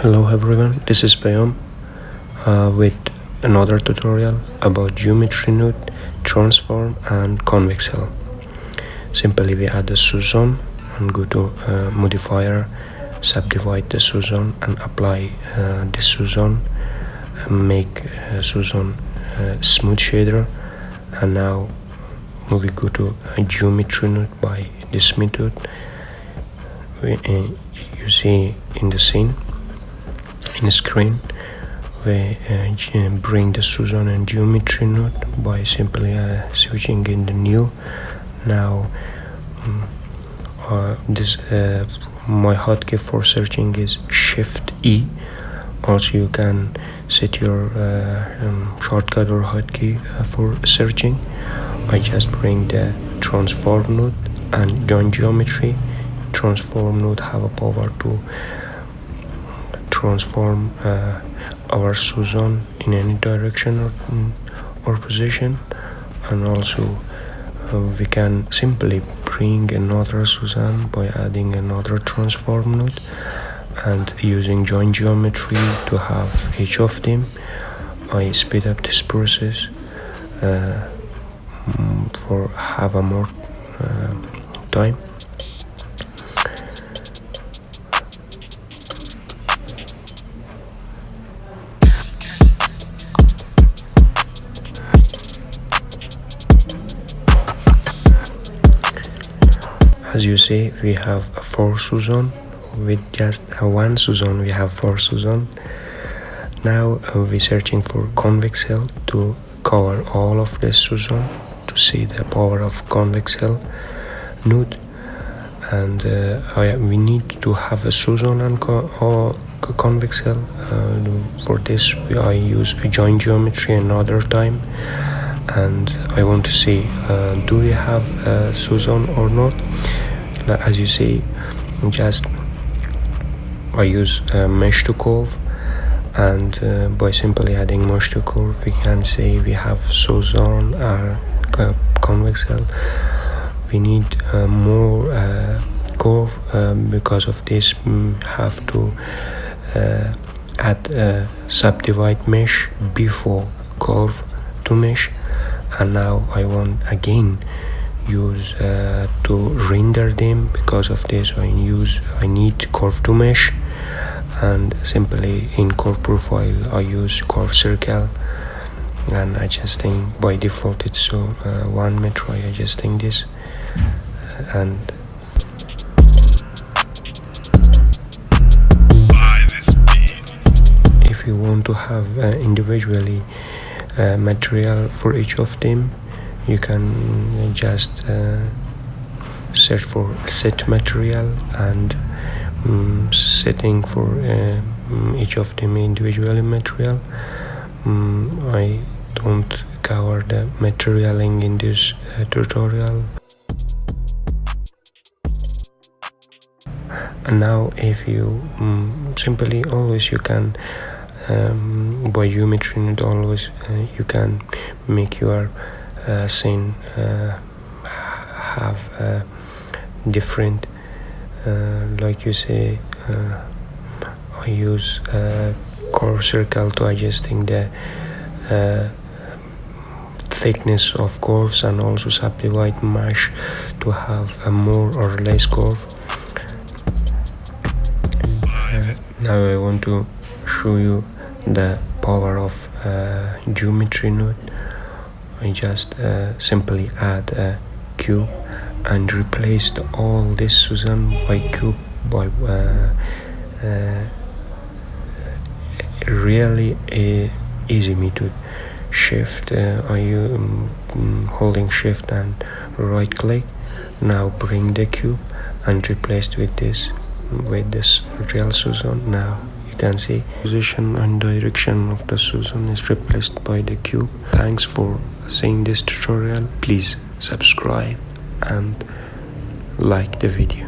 Hello everyone, this is Bayam with another tutorial about geometry node, transform and convex hull. Simply we add a sous-zone and go to modifier, subdivide the sous-zone and apply this sous-zone and make sous-zone smooth shader. And now we go to a geometry node by this method. You see in the scene in the screen we bring the sous-zone and geometry node by simply switching in the new. Now this my hotkey for searching is Shift E. Also you can set your shortcut or hotkey for searching. I just bring the transform node and join geometry. Transform node have a power to transform our sous-zone in any direction or position, and also we can simply bring another sous-zone by adding another transform node and using join geometry to have each of them. I speed up this process for have a more time. As you see, we have 4 sous-zone. With just one sous-zone we have 4 sous-zone. Now we're searching for convex hull to cover all of this sous-zone to see the power of convex hull node. And we need to have a sous-zone and convex hull. For this I use a join geometry another time, and I want to see do we have a sous-zone or not. As you see, just I use mesh to curve, and by simply adding mesh to curve we can see we have sous-zone or convex hull. We need more curve. Because of this have to add subdivide mesh before curve to mesh. And now I want again use to render them. Because of this I need curve to mesh, and simply in curve profile I use curve circle, and adjusting by default it's so 1 meter. I adjusting this, and if you want to have individually material for each of them, you can just search for set material and setting for each of them individually material. I don't cover the materialing in this tutorial. And now if you simply always you can by geometry node always you can make your scene have different like you say I use curve circle to adjusting the thickness of curves, and also subdivide mesh to have a more or less curve. Now I want to show you the power of geometry node. I just simply add a cube and replaced all this sous-zone by cube by really easy method. Shift I holding shift and right click. Now bring the cube and replaced with this real sous-zone. Now you can see position and direction of the sous-zone is replaced by the cube. Thanks for seeing this tutorial. Please subscribe and like the video.